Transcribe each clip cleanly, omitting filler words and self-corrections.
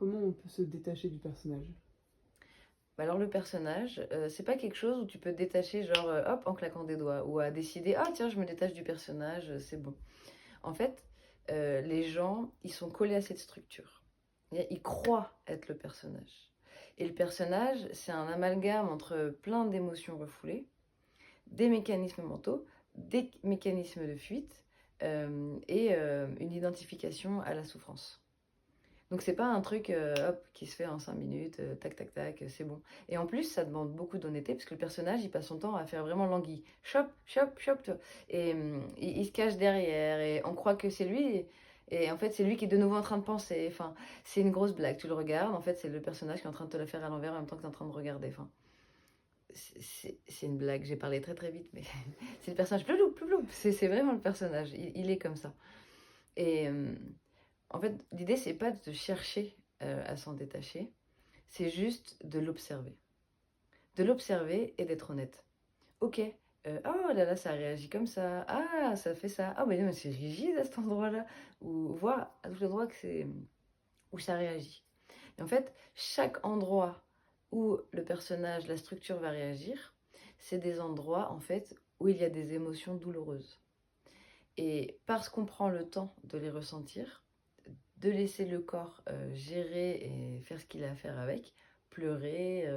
comment on peut se détacher du personnage? Bah alors le personnage, c'est pas quelque chose où tu peux te détacher genre, hop, en claquant des doigts ou à décider: «Ah tiens, je me détache du personnage, c'est bon». En fait, les gens, ils sont collés à cette structure. Ils croient être le personnage et le personnage, c'est un amalgame entre plein d'émotions refoulées, des mécanismes mentaux, des mécanismes de fuite, et une identification à la souffrance. Donc c'est pas un truc, hop, qui se fait en 5 minutes, tac, tac, tac, c'est bon. Et en plus, ça demande beaucoup d'honnêteté parce que le personnage, il passe son temps à faire vraiment l'anguille. Chop, chop, chop, tu vois? Et il se cache derrière et on croit que c'est lui et en fait, c'est lui qui est de nouveau en train de penser. Enfin, c'est une grosse blague. Tu le regardes, en fait, c'est le personnage qui est en train de te la faire à l'envers en même temps que tu es en train de regarder. Enfin, c'est une blague. J'ai parlé très, très vite, mais c'est le personnage. Plouloup, plouloup. C'est vraiment le personnage. Il est comme ça. Et en fait, l'idée, c'est pas de chercher à s'en détacher, c'est juste de l'observer. De l'observer et d'être honnête. Ok, oh là là, ça réagit comme ça. Ah, ça fait ça. Ah, mais non, mais c'est rigide à cet endroit-là. Ou voir à tous les endroits que c'est, où ça réagit. Et en fait, chaque endroit où le personnage, la structure va réagir, c'est des endroits, en fait, où il y a des émotions douloureuses. Et parce qu'on prend le temps de les ressentir, de laisser le corps gérer et faire ce qu'il a à faire avec, pleurer,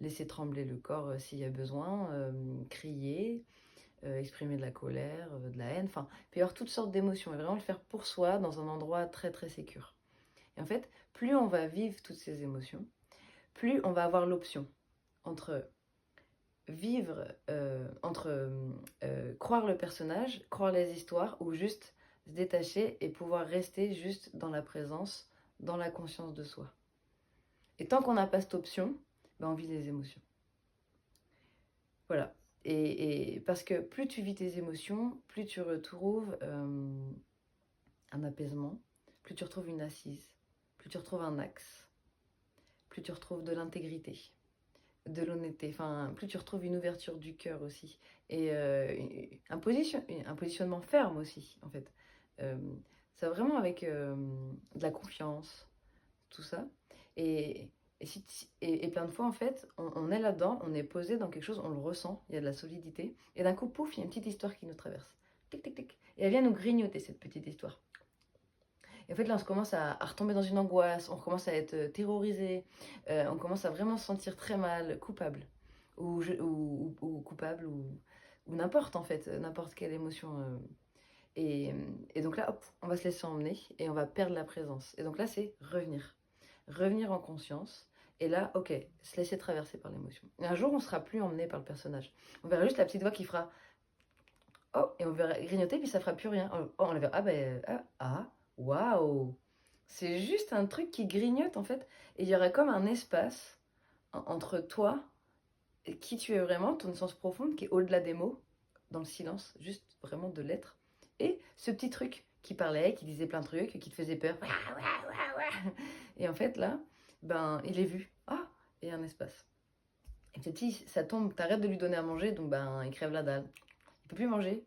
laisser trembler le corps s'il y a besoin, crier, exprimer de la colère, de la haine, enfin, il peut y avoir toutes sortes d'émotions et vraiment le faire pour soi dans un endroit très très sécure. Et en fait, plus on va vivre toutes ces émotions, plus on va avoir l'option entre vivre, croire le personnage, croire les histoires ou juste se détacher et pouvoir rester juste dans la présence, dans la conscience de soi. Et tant qu'on n'a pas cette option, ben on vit les émotions. Voilà. Et parce que plus tu vis tes émotions, plus tu retrouves un apaisement, plus tu retrouves une assise, plus tu retrouves un axe, plus tu retrouves de l'intégrité, de l'honnêteté, enfin, plus tu retrouves une ouverture du cœur aussi. Et un positionnement ferme aussi, en fait. Euh, ça vraiment avec de la confiance, tout ça. Et, et plein de fois, en fait, on est là-dedans, on est posé dans quelque chose, on le ressent, il y a de la solidité. Et d'un coup, pouf, il y a une petite histoire qui nous traverse. Tic, tic, tic. Et elle vient nous grignoter, cette petite histoire. Et en fait, là, on commence à retomber dans une angoisse, on commence à être terrorisé, on commence à vraiment se sentir très mal, coupable. Ou coupable, ou n'importe, en fait, n'importe quelle émotion. Et, et donc là, hop, on va se laisser emmener et on va perdre la présence. Et donc là, c'est revenir. Revenir en conscience. Et là, ok, se laisser traverser par l'émotion. Et un jour, on sera plus emmené par le personnage. On verra juste la petite voix qui fera oh, et on verra grignoter, puis ça fera plus rien. Oh, on le verra, ah ben, waouh! C'est juste un truc qui grignote en fait. Et il y aura comme un espace entre toi et qui tu es vraiment, ton essence profonde qui est au-delà des mots, dans le silence, juste vraiment de l'être. Et ce petit truc qui parlait, qui disait plein de trucs, qui te faisait peur. Et en fait là, ben, il est vu. Ah, et un espace. Et petit, ça tombe, t'arrêtes de lui donner à manger, donc ben, il crève la dalle. Il peut plus manger.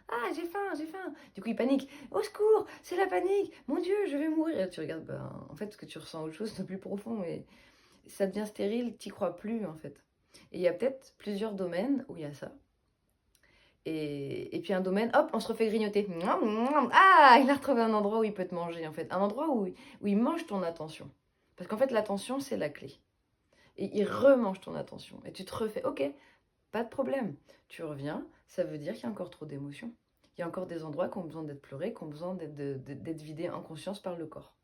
Ah, j'ai faim, j'ai faim. Du coup, il panique. Au secours, c'est la panique. Mon Dieu, je vais mourir. Et tu regardes, ben, en fait, ce que tu ressens autre chose de plus profond. Et ça devient stérile, t'y crois plus, en fait. Et il y a peut-être plusieurs domaines où il y a ça. Et puis un domaine, hop, on se refait grignoter. Ah, il a retrouvé un endroit où il peut te manger, en fait. Un endroit où il mange ton attention. Parce qu'en fait, l'attention, c'est la clé. Et il remange ton attention. Et tu te refais, ok, pas de problème. Tu reviens, ça veut dire qu'il y a encore trop d'émotions. Il y a encore des endroits qui ont besoin d'être pleurés, qui ont besoin d'être vidés en conscience par le corps.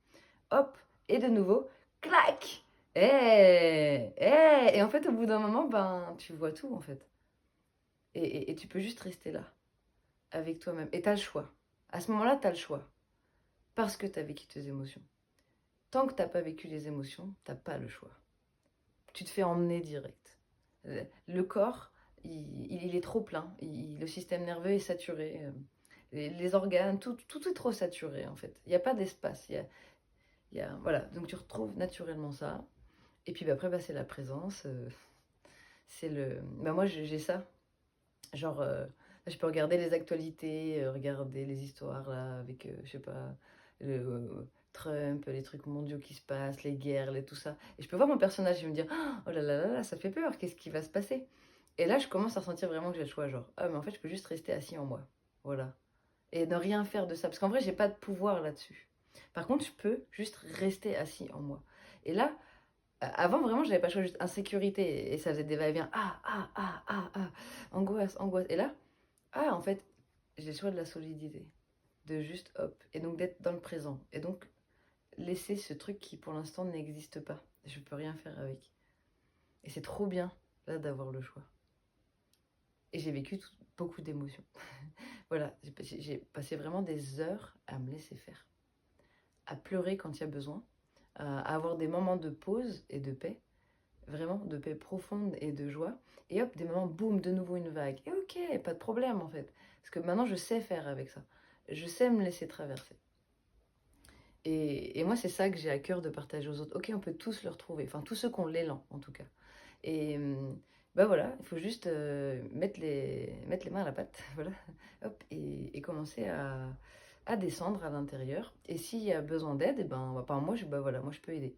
Hop, et de nouveau, clac. Et en fait, au bout d'un moment, ben, tu vois tout, en fait. Et tu peux juste rester là, avec toi-même. Et t'as le choix. À ce moment-là, t'as le choix. Parce que t'as vécu tes émotions. Tant que t'as pas vécu les émotions, t'as pas le choix. Tu te fais emmener direct. Le corps, il est trop plein. Le système nerveux est saturé. Les organes, tout est trop saturé en fait. Il n'y a pas d'espace. Voilà. Donc tu retrouves naturellement ça. Et puis bah, après, bah, c'est la présence. C'est le. Bah, moi, j'ai ça. Genre, je peux regarder les actualités, regarder les histoires là, avec, je sais pas, Trump, les trucs mondiaux qui se passent, les guerres, tout ça. Et je peux voir mon personnage et me dire, oh là là là là, ça fait peur, qu'est-ce qui va se passer? Et là, je commence à sentir vraiment que j'ai le choix, genre, ah, mais en fait, je peux juste rester assis en moi. Voilà. Et ne rien faire de ça. Parce qu'en vrai, j'ai pas de pouvoir là-dessus. Par contre, je peux juste rester assis en moi. Et là, avant, vraiment, j'avais pas le choix, juste insécurité. Et ça faisait des va-et-vient. Angoisse, angoisse. Et là, en fait, j'ai le choix de la solidité. De juste hop. Et donc d'être dans le présent. Et donc, laisser ce truc qui, pour l'instant, n'existe pas. Je peux rien faire avec. Et c'est trop bien, là, d'avoir le choix. Et j'ai vécu beaucoup d'émotions. Voilà, j'ai passé vraiment des heures à me laisser faire. À pleurer quand il y a besoin. À avoir des moments de pause et de paix. Vraiment, de paix profonde et de joie. Et hop, des moments, boum, de nouveau une vague. Et ok, pas de problème en fait. Parce que maintenant, je sais faire avec ça. Je sais me laisser traverser. Et moi, c'est ça que j'ai à cœur de partager aux autres. Ok, on peut tous le retrouver. Enfin, tous ceux qui ont l'élan, en tout cas. Et bah voilà, il faut juste mettre les mains à la pâte, voilà, hop, et commencer à descendre à l'intérieur. Et s'il y a besoin d'aide, et ben, enfin, bah voilà, moi je peux aider.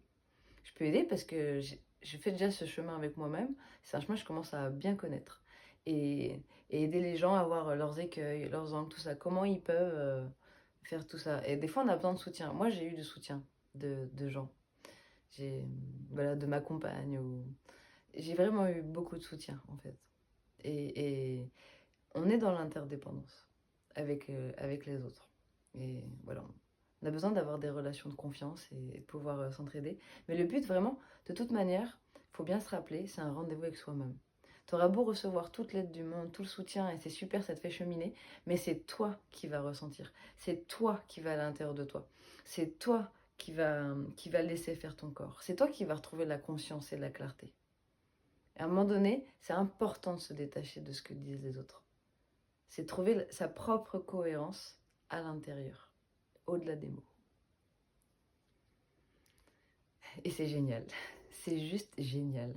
Je peux aider parce que je fais déjà ce chemin avec moi-même. C'est un chemin que je commence à bien connaître. Et aider les gens à voir leurs écueils, leurs angles, tout ça. Comment ils peuvent faire tout ça. Et des fois, on a besoin de soutien. Moi, j'ai eu du soutien de gens. J'ai, voilà, de ma compagne ou j'ai vraiment eu beaucoup de soutien en fait. Et on est dans l'interdépendance avec les autres. Et voilà, on a besoin d'avoir des relations de confiance et de pouvoir s'entraider. Mais le but vraiment, de toute manière, il faut bien se rappeler, c'est un rendez-vous avec soi-même. Tu auras beau recevoir toute l'aide du monde, tout le soutien, et c'est super, ça te fait cheminer, mais c'est toi qui vas ressentir. C'est toi qui va à l'intérieur de toi. C'est toi qui va laisser faire ton corps. C'est toi qui va retrouver la conscience et la clarté. À un moment donné, c'est important de se détacher de ce que disent les autres. C'est trouver sa propre cohérence à l'intérieur, au-delà des mots. Et c'est génial. C'est juste génial.